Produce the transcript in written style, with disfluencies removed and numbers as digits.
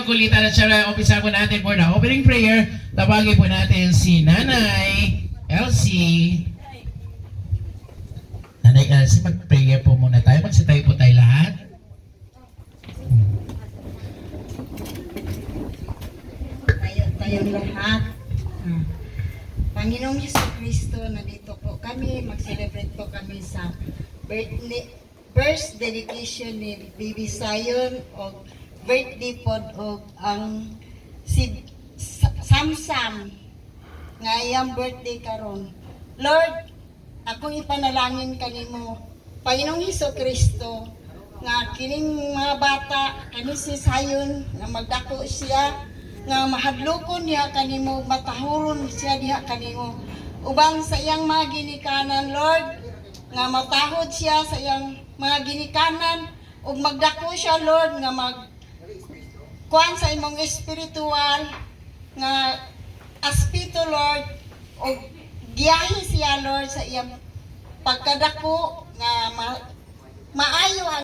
magkulitan at siya, umpisa po natin for the opening prayer. Tawagin po natin si Nanay Elsie. Nanay Elsie, mag-prayer po muna tayo. Magsitayo po tayo lahat. Tayong lahat. Panginoong Jesucristo, nandito po kami, mag-celebrate po kami sa birth dedication ni Baby Zion o birthday po o ang si Samsam nga iyang birthday karon. Lord, akong ipanalangin kanimo, Panginoong Jesucristo, nga kining mga bata, kani si Zion, nga magdako siya, nga mahadlokon niya kanimo, matahuron siya diha kanimo. Ubang sa iyang mga ginikanan, Lord, nga matahod siya sa iyang mga ginikanan, ug magdako siya, Lord, nga kuan sa imong espiritual, nga aspito, Lord, ug giyahi siya, Lord, sa iyang pagkadako, nga maayo ang